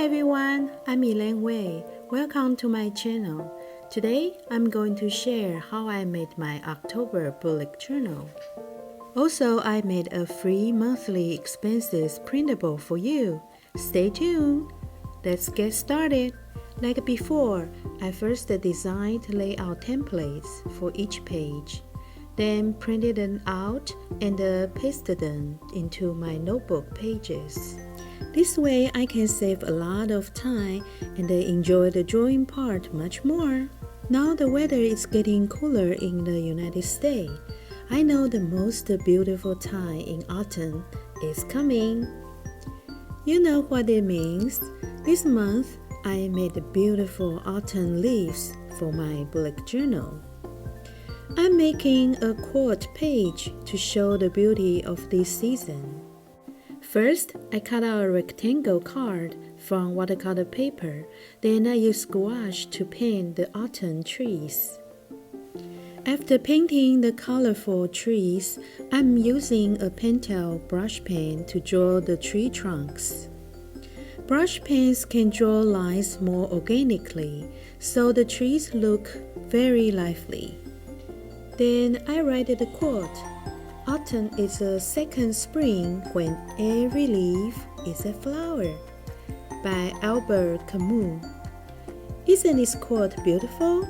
Hi everyone, I'm 𝗙𝗲𝗃. Welcome to my channel. Today I'm going to share how I made my October bullet journal. Also, I made a free monthly expenses printable for you. Stay tuned. Let's get started. Like before, I first designed layout templates for each page, then printed them out and pasted them into my notebook pages. This way I can save a lot of time and enjoy the drawing part much more. Now the weather is getting cooler in the United States. I know the most beautiful time in autumn is coming. You know what it means? This month I made beautiful autumn leaves for my bullet journal. I'm making a quote page to show the beauty of this season. First, I cut out a rectangle card from watercolor paper, then I use gouache to paint the autumn trees. After painting the colorful trees, I'm using a Pentel brush pen to draw the tree trunks. Brush pens can draw lines more organically, so the trees look very lively. Then I write the quote, "Autumn is a second spring when every leaf is a flower," by 𝗙𝗲𝗃 𝗘𝘅𝗽𝗲𝗀. Isn't this quote beautiful?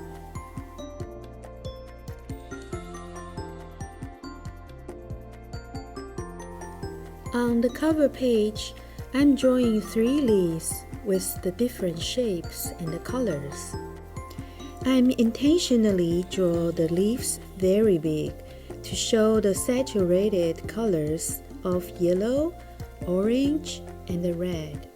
On the cover page, I'm drawing 3 leaves with the different shapes and the colors. I'm intentionally draw the leaves very big to show the saturated colors of yellow, orange, and the red.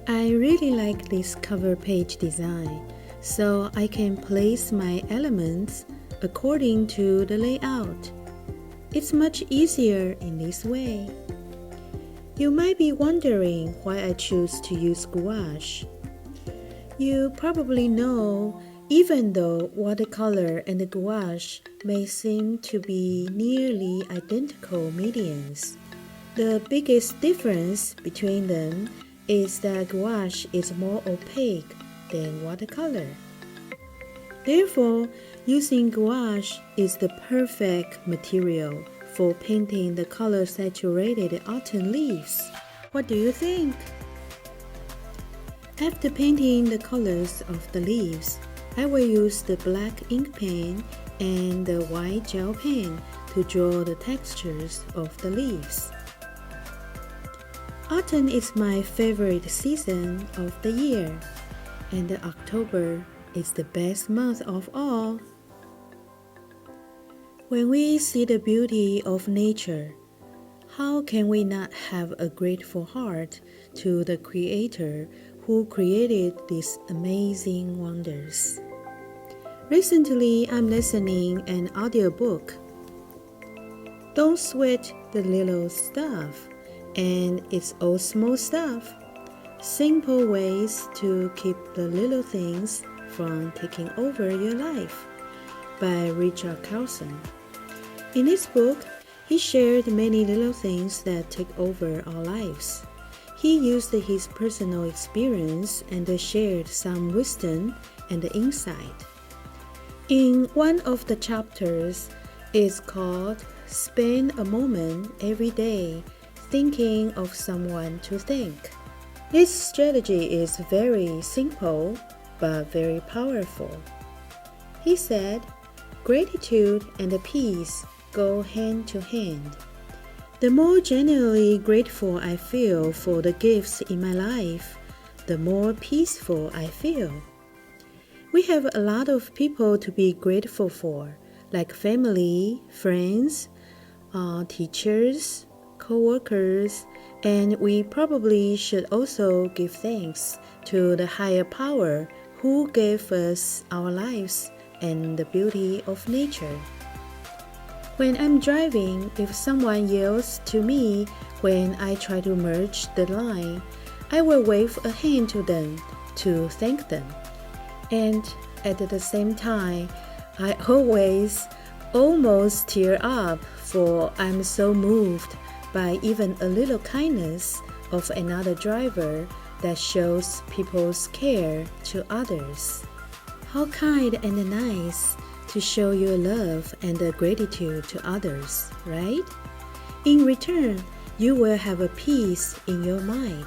I really like this cover page design, so I can place my elements according to the layout. It's much easier in this way. You might be wondering why I choose to use gouache. You probably know, even though watercolor and the gouache may seem to be nearly identical mediums, the biggest difference between them is that gouache is more opaque than watercolor. Therefore, using gouache is the perfect material for painting the color-saturated autumn leaves. What do you think? After painting the colors of the leaves, I will use the black ink pen and the white gel pen to draw the textures of the leaves. Autumn is my favorite season of the year, and October is the best month of all. When we see the beauty of nature, how can we not have a grateful heart to the Creator who created these amazing wonders? Recently, I'm listening an audiobook. Don't sweat the little stuff, and it's all small stuff. Simple ways to keep the little things from taking over your life, by Richard Carlson. In this book, he shared many little things that take over our lives. He used his personal experience and shared some wisdom and insight. In one of the chapters, it's called "Spend a Moment Every Day Thinking of Someone to Thank." This strategy is very simple but very powerful. He said, "Gratitude and peace go hand to hand. The more genuinely grateful I feel for the gifts in my life, the more peaceful I feel." We have a lot of people to be grateful for, like family, friends, teachers, co-workers, and we probably should also give thanks to the higher power who gave us our lives and the beauty of nature. When I'm driving, if someone yells to me when I try to merge the line, I will wave a hand to them to thank them. And at the same time, I always almost tear up, for I'm so moved by even a little kindness of another driver that shows people's care to others. How kind and nice to show your love and gratitude to others, right? In return, you will have a peace in your mind.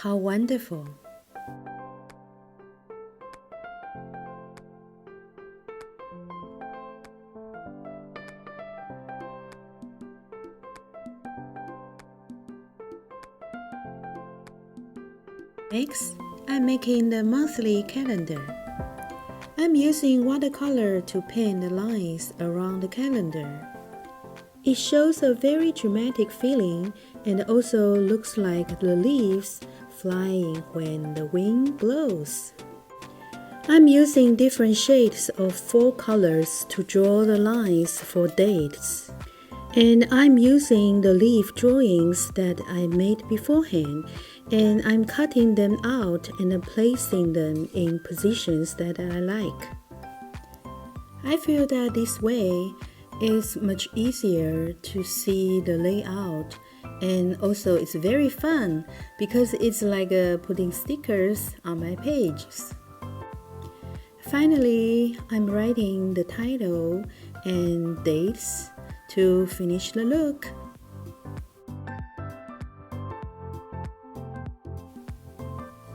How wonderful! Next, I'm making the monthly calendar. I'm using watercolor to paint the lines around the calendar. It shows a very dramatic feeling and also looks like the leaves flying when the wind blows. I'm using different shades of 4 colors to draw the lines for dates. And I'm using the leaf drawings that I made beforehand, and I'm cutting them out and placing them in positions that I like. I feel that this way is much easier to see the layout, and also it's very fun because it's like putting stickers on my pages. Finally, I'm writing the title and dates to finish the look.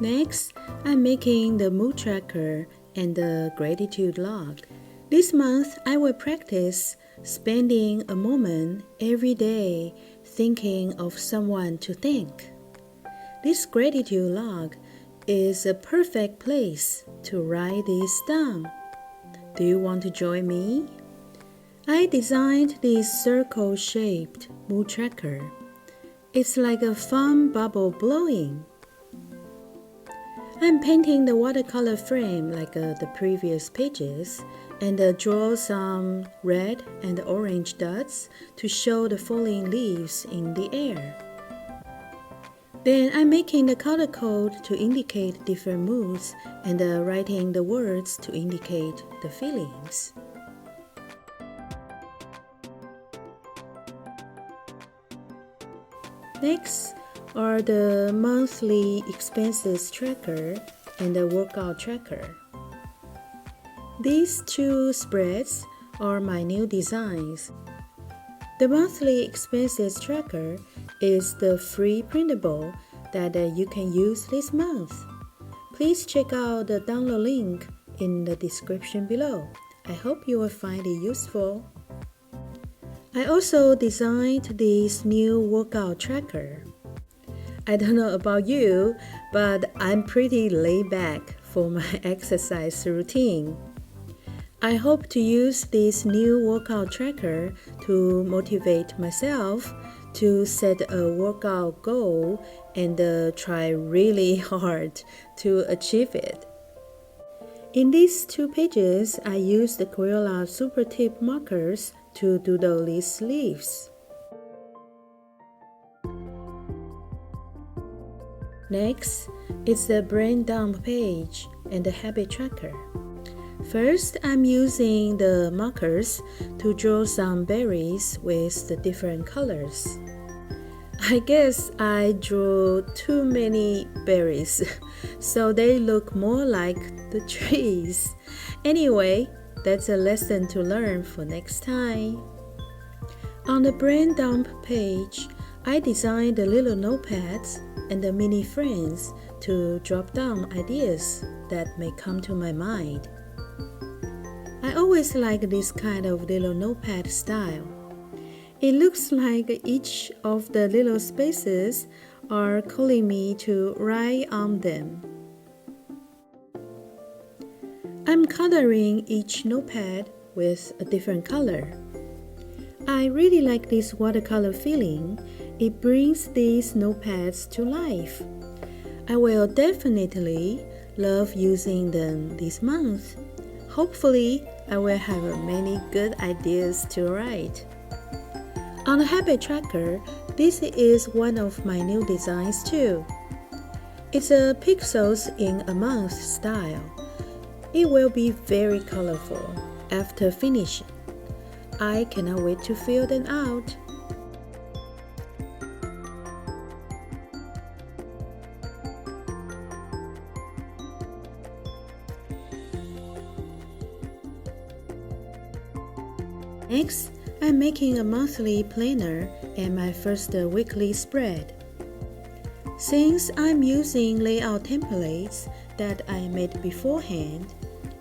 Next, I'm making the mood tracker and the gratitude log. This month, I will practice spending a moment every day thinking of someone to thank. This gratitude log is a perfect place to write this down. Do you want to join me? I designed this circle-shaped mood tracker. It's like a fun bubble blowing. I'm painting the watercolor frame like the previous pages and draw some red and orange dots to show the falling leaves in the air. Then I'm making the color code to indicate different moods and writing the words to indicate the feelings. Next are the monthly expenses tracker and the workout tracker. These 2 spreads are my new designs. The monthly expenses tracker is the free printable that you can use this month. Please check out the download link in the description below. I hope you will find it useful. I also designed this new workout tracker. I don't know about you, but I'm pretty laid back for my exercise routine. I hope to use this new workout tracker to motivate myself to set a workout goal and try really hard to achieve it. In these 2 pages, I used the Crayola Super Tip markers to doodle these leaves. Next is the brain dump page and the habit tracker. First, I'm using the markers to draw some berries with the different colors. I guess I drew too many berries, so they look more like the trees. Anyway, that's a lesson to learn for next time. On the brain dump page, I designed the little notepads and the mini frames to jot down ideas that may come to my mind. I always like this kind of little notepad style. It looks like each of the little spaces are calling me to write on them. I'm coloring each notepad with a different color. I really like this watercolor feeling. It brings these notepads to life. I will definitely love using them this month. Hopefully, I will have many good ideas to write. On the habit tracker, this is one of my new designs too. It's a pixels in a month style. It will be very colorful after finishing. I cannot wait to fill them out. Next, I'm making a monthly planner and my first weekly spread. Since I'm using layout templates that I made beforehand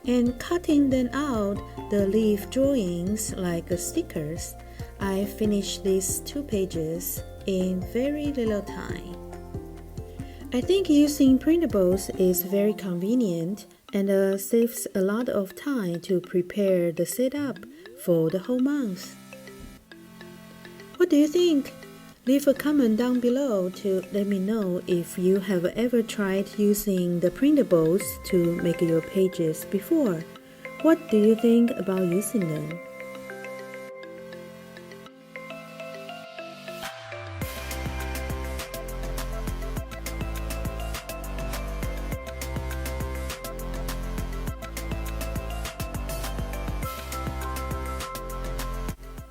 and cutting them out the leaf drawings like stickers, I finished these 2 pages in very little time. I think using printables is very convenient and saves a lot of time to prepare the setup for the whole month. What do you think? Leave a comment down below to let me know if you have ever tried using the printables to make your pages before. What do you think about using them?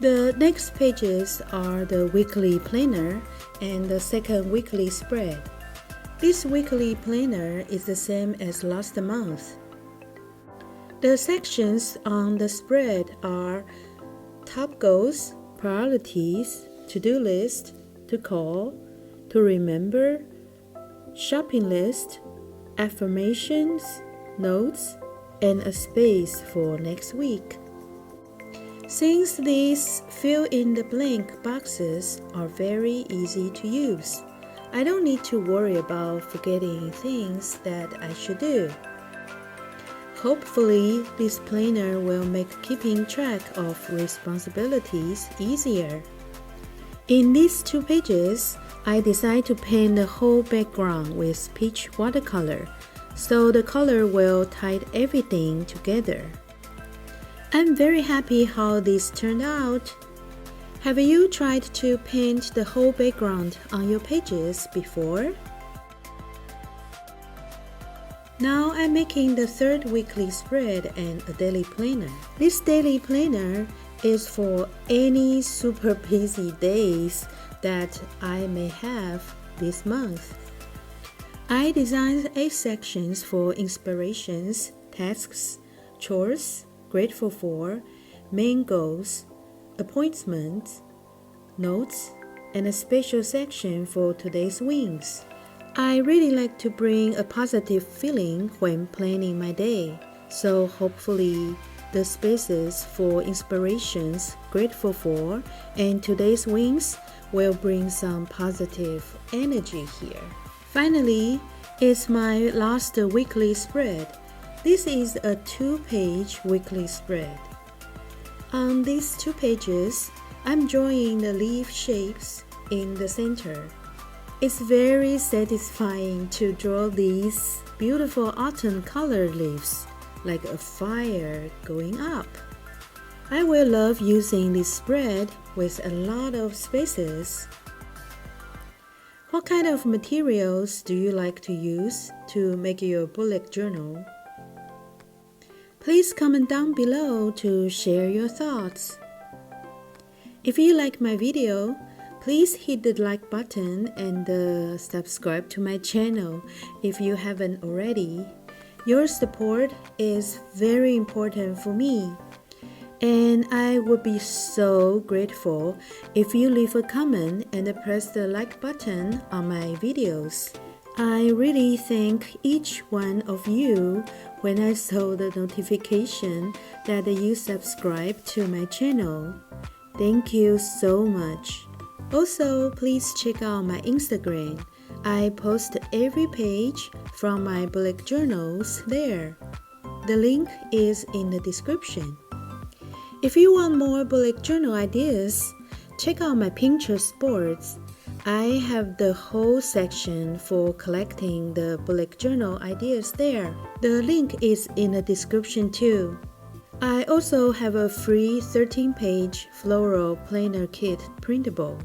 The next pages are the weekly planner and the second weekly spread. This weekly planner is the same as last month. The sections on the spread are top goals, priorities, to-do list, to call, to remember, shopping list, affirmations, notes, and a space for next week. Since these fill-in-the-blank boxes are very easy to use, I don't need to worry about forgetting things that I should do. Hopefully, this planner will make keeping track of responsibilities easier. In these 2 pages, I decided to paint the whole background with peach watercolor, so the color will tie everything together. I'm very happy how this turned out. Have you tried to paint the whole background on your pages before? Now I'm making the third weekly spread and a daily planner. This daily planner is for any super busy days that I may have this month. I designed 8 sections for inspirations, tasks, chores, grateful for, main goals, appointments, notes, and a special section for today's wins. I really like to bring a positive feeling when planning my day, so hopefully the spaces for inspirations, grateful for, and today's wins will bring some positive energy here. Finally, it's my last weekly spread. This is a 2-page weekly spread. On these 2 pages, I'm drawing the leaf shapes in the center. It's very satisfying to draw these beautiful autumn-colored leaves, like a fire going up. I will love using this spread with a lot of spaces. What kind of materials do you like to use to make your bullet journal? Please comment down below to share your thoughts. If you like my video, please hit the like button and subscribe to my channel if you haven't already. Your support is very important for me, and I would be so grateful if you leave a comment and press the like button on my videos. I really thank each one of you when I saw the notification that you subscribe to my channel. Thank you so much. Also, please check out my Instagram. I post every page from my bullet journals there. The link is in the description. If you want more bullet journal ideas, check out my Pinterest boards. I have the whole section for collecting the bullet journal ideas there. The link is in the description too. I also have a free 13-page floral planner kit printable,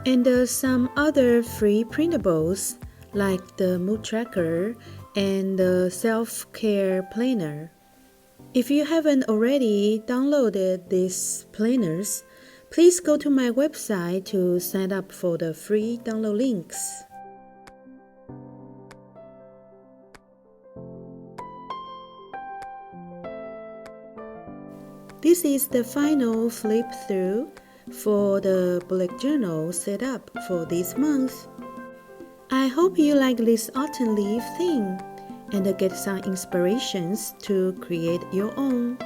and some other free printables like the mood tracker and the self-care planner. If you haven't already downloaded these planners, please go to my website to sign up for the free download links. This is the final flip through for the bullet journal setup for this month. I hope you like this autumn leaf theme and get some inspirations to create your own.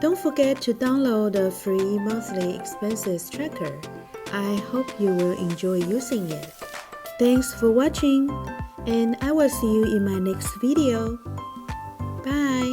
Don't forget to download the free monthly expenses tracker. I hope you will enjoy using it. Thanks for watching, and I will see you in my next video. Bye!